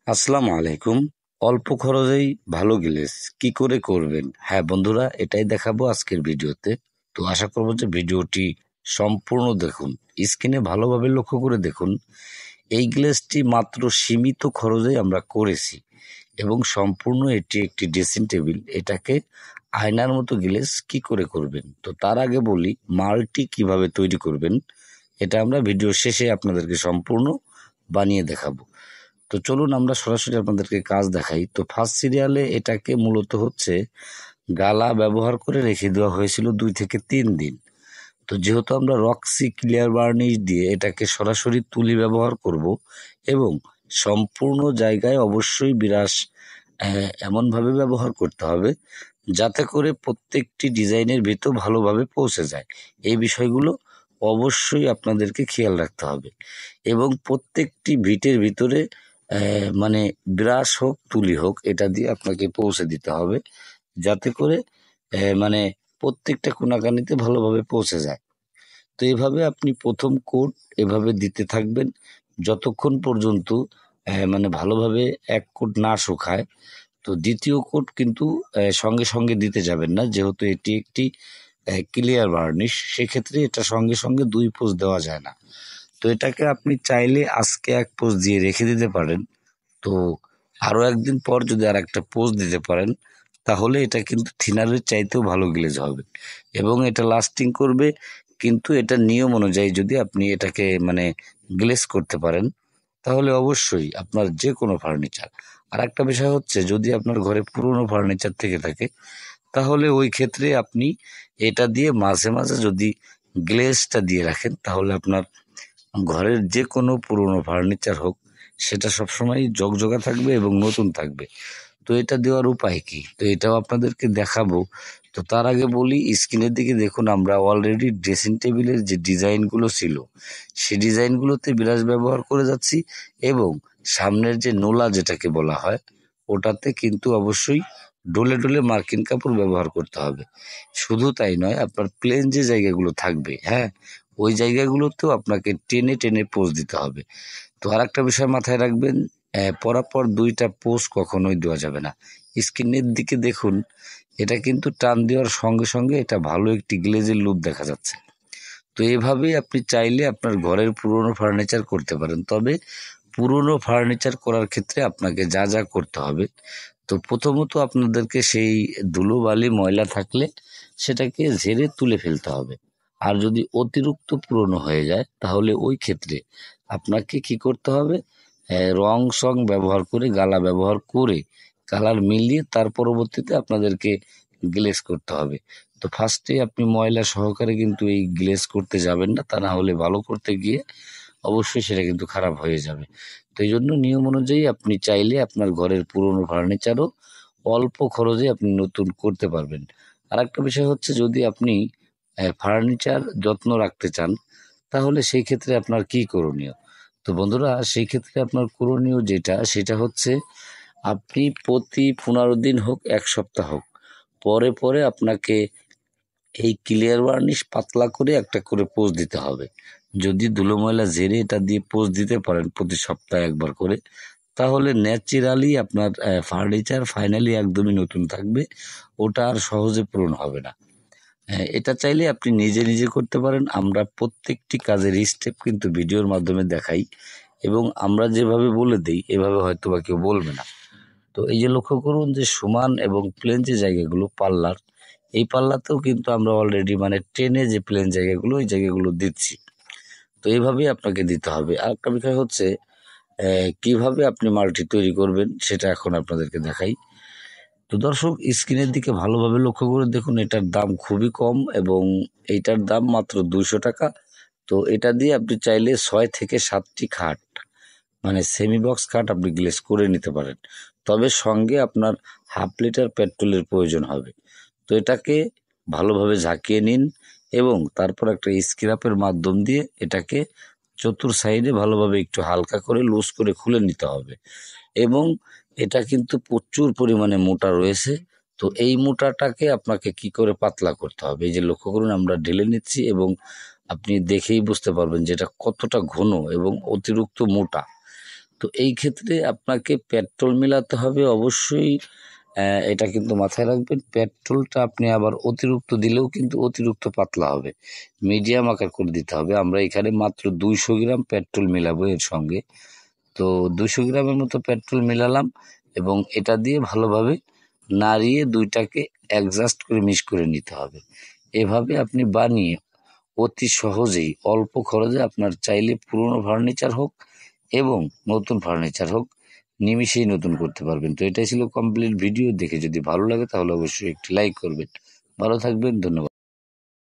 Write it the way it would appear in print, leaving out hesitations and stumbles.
আসসালামু আলাইকুম। অল্প খরচেই ভালো গ্লেজ কি করে করবেন? হ্যাঁ বন্ধুরা, এটাই দেখাবো আজকের ভিডিওতে। তো আশা করবো যে ভিডিওটি সম্পূর্ণ দেখুন, স্ক্রিনে ভালোভাবে লক্ষ্য করে দেখুন। এই গ্লেজটি মাত্র সীমিত খরচে আমরা করেছি এবং সম্পূর্ণ এটি একটি ড্রেসিং টেবিল। এটাকে আয়নার মতো গ্লেজ কি করে করবেন, তো তার আগে বলি মালটি কিভাবে তৈরি করবেন। এটা আমরা ভিডিও শেষে আপনাদেরকে সম্পূর্ণ বানিয়ে দেখাবো। তো চলুন আমরা সরাসরি আপনাদেরকে কাজ দেখাই। তো ফার্স্ট সিরিয়ালে এটাকে মূলত হচ্ছে গালা ব্যবহার করে রেখে দেওয়া হয়েছিল 2 থেকে 3 দিন। তো যেহেতু আমরা রক্সি ক্লিয়ার বার্নিশ দিয়ে এটাকে সরাসরি তুলি ব্যবহার করব এবং সম্পূর্ণ জায়গায় অবশ্যই বিরাস এমনভাবে ব্যবহার করতে হবে যাতে করে প্রত্যেকটি ডিজাইনের ভিতর ভালোভাবে পৌঁছে যায়। এই বিষয়গুলো অবশ্যই আপনাদেরকে খেয়াল রাখতে হবে এবং প্রত্যেকটি ভিটের ভিতরে মানে ব্রাশ হোক তুলি হোক এটা দিয়ে আপনাকে পৌঁছে দিতে হবে যাতে করে মানে প্রত্যেকটা কোনাকানিতে ভালোভাবে পৌঁছে যায়। তো এভাবে আপনি প্রথম কোট এভাবে দিতে থাকবেন যতক্ষণ পর্যন্ত মানে ভালোভাবে এক কোট না শুকায়। তো দ্বিতীয় কোট কিন্তু সঙ্গে সঙ্গে দিতে যাবেন না, যেহেতু এটি একটি ক্লিয়ার বার্নিশ, সেক্ষেত্রে এটা সঙ্গে সঙ্গে 2 পোজ দেওয়া যায় না। তো এটাকে আপনি চাইলে আজকে এক পোজ দিয়ে রেখে দিতে পারেন। তো আরও একদিন পর যদি আর একটা পোজ দিতে পারেন তাহলে এটা কিন্তু থিনারের চাইতেও ভালো গ্লেজ হবে এবং এটা লাস্টিং করবে। কিন্তু এটা নিয়ম অনুযায়ী যদি আপনি এটাকে মানে গ্লেজ করতে পারেন তাহলে অবশ্যই আপনার যে কোনো ফার্নিচার। আর একটা বিষয় হচ্ছে, যদি আপনার ঘরে পুরনো ফার্নিচার থেকে থাকে তাহলে ওই ক্ষেত্রে আপনি এটা দিয়ে মাঝে মাঝে যদি গ্লেজটা দিয়ে রাখেন তাহলে আপনার ঘরের যে কোনো পুরনো ফার্নিচার হোক সেটা সবসময় জকজকা থাকবে এবং নতুন থাকবে। তো এটা দেওয়ার উপায় কি, তো এটাও আপনাদেরকে দেখাবো। তো তার আগে বলি, স্ক্রিনের দিকে দেখুন, আমরা অলরেডি ড্রেসিং টেবিলের যে ডিজাইনগুলো ছিল সেই ডিজাইনগুলোতে বিরাজ ব্যবহার করে যাচ্ছি এবং সামনের যে নোলা যেটাকে বলা হয় ওটাতে কিন্তু অবশ্যই ডলে ডলে মার্কিন কাপড় ব্যবহার করতে হবে। শুধু তাই নয়, আপনার প্লেন যে জায়গাগুলো থাকবে, হ্যাঁ, ওই জায়গাগুলোতেও আপনাকে টেনে টেনে পোজ দিতে হবে। তো আর একটা বিষয় মাথায় রাখবেন, পরাপর 2টা পোজ কখনোই দেওয়া যাবে না। স্ক্রিনের দিকে দেখুন, এটা কিন্তু টান দেওয়ার সঙ্গে সঙ্গে এটা ভালো একটি গ্লেজের লুক দেখা যাচ্ছে। তো এভাবেই আপনি চাইলে আপনার ঘরের পুরনো ফার্নিচার করতে পারেন। তবে পুরনো ফার্নিচার করার ক্ষেত্রে আপনাকে যা যা করতে হবে, তো প্রথমত আপনাদেরকে সেই ধুলোবালি ময়লা থাকলে সেটাকে ঝেড়ে তুলে ফেলতে হবে। আর যদি অতিরিক্ত পুরনো হয়ে যায় তাহলে ওই ক্ষেত্রে আপনাকে কি করতে হবে, রং সং ব্যবহার করে গালা ব্যবহার করে কালার মিলিয়ে তার পরবর্তীতে আপনাদেরকে গ্লেজ করতে হবে। তো ফার্স্টে আপনি ময়লা সহকারে কিন্তু এই গ্লেজ করতে যাবেন না, তা না হলে ভালো করতে গিয়ে অবশ্যই সেটা কিন্তু খারাপ হয়ে যাবে। তো এই জন্য নিয়ম অনুযায়ী আপনি চাইলে আপনার ঘরের পুরনো ফার্নিচারও অল্প খরচে আপনি নতুন করতে পারবেন। আর একটা বিষয় হচ্ছে, যদি আপনি ফার্নিচার যত্ন রাখতে চান তাহলে সেই ক্ষেত্রে আপনার কি করণীয়। তো বন্ধুরা, সেই ক্ষেত্রে আপনার করণীয় যেটা সেটা হচ্ছে, আপনি প্রতি 15 দিন হোক 1 সপ্তাহ হোক পরে পরে আপনাকে এই ক্লিয়ার বার্নিশ পাতলা করে একটা করে পোজ দিতে হবে। যদি ধুলো ময়লা ঝেড়ে এটা দিয়ে পোজ দিতে পারেন প্রতি সপ্তাহে একবার করে, তাহলে ন্যাচারালি আপনার ফার্নিচার ফাইনালি একদমই নতুন থাকবে, ওটা আর সহজে পূরণ হবে না। এটা চাইলে আপনি নিজে নিজে করতে পারেন। আমরা প্রত্যেকটি কাজের স্টেপ কিন্তু ভিডিওর মাধ্যমে দেখাই এবং আমরা যেভাবে বলে দিই এভাবে হয়তো বা কেউ বলবে না। তো এই যে লক্ষ্য করুন যে সমান এবং প্লেন যে জায়গাগুলো পাল্লার, এই পাল্লাতেও কিন্তু আমরা অলরেডি মানে ট্রেনে যে প্লেন জায়গাগুলো ওই জায়গাগুলো দিচ্ছি। তো এইভাবেই আপনাকে দিতে হবে। আর একটা বিষয় হচ্ছে, কিভাবে আপনি মালটি তৈরি করবেন সেটা এখন আপনাদেরকে দেখাই। তো দর্শক, স্ক্রিনের দিকে ভালোভাবে লক্ষ্য করে দেখুন, এটার দাম খুবই কম এবং এইটার দাম মাত্র 200 টাকা। তো এটা দিয়ে আপনি চাইলে 6 থেকে 7টি খাট মানে সেমি বক্স খাট আপনি গ্লেজ করে নিতে পারেন। তবে সঙ্গে আপনার হাফ লিটার পেট্রোলের প্রয়োজন হবে। তো এটাকে ভালোভাবে ঝাঁকিয়ে নিন এবং তারপর একটা স্ক্রাপের মাধ্যম দিয়ে এটাকে চতুর সাইডে ভালোভাবে একটু হালকা করে লুজ করে খুলে নিতে হবে এবং এটা কিন্তু প্রচুর পরিমাণে মোটা রয়েছে। তো এই মোটাটাকে আপনাকে কি করে পাতলা করতে হবে, এই যে লক্ষ্য করুন আমরা ঢেলে নিচ্ছি এবং আপনি দেখেই বুঝতে পারবেন যে এটা কতটা ঘন এবং অতিরিক্ত মোটা। তো এই ক্ষেত্রে আপনাকে পেট্রোল মেলাতে হবে অবশ্যই। এটা কিন্তু মাথায় রাখবেন, পেট্রোলটা আপনি আবার অতিরিক্ত দিলেও কিন্তু অতিরিক্ত পাতলা হবে, মিডিয়াম আকার করে দিতে হবে। আমরা এখানে মাত্র 200 গ্রাম পেট্রোল মেলাবো এর সঙ্গে। তো 200 গ্রামের মতো পেট্রোল মেলালাম এবং এটা দিয়ে ভালোভাবে নাড়িয়ে দুইটাকে অ্যাডজাস্ট করে মিক্স করে নিতে হবে। এভাবে আপনি বানিয়ে অতি সহজেই অল্প খরচে আপনার চাইলে পুরনো ফার্নিচার হোক এবং নতুন ফার্নিচার হোক নিমিষেই নতুন করতে পারবেন। তো এটাই ছিল কমপ্লিট ভিডিও। দেখে যদি ভালো লাগে তাহলে অবশ্যই একটি লাইক করবেন। ভালো থাকবেন, ধন্যবাদ।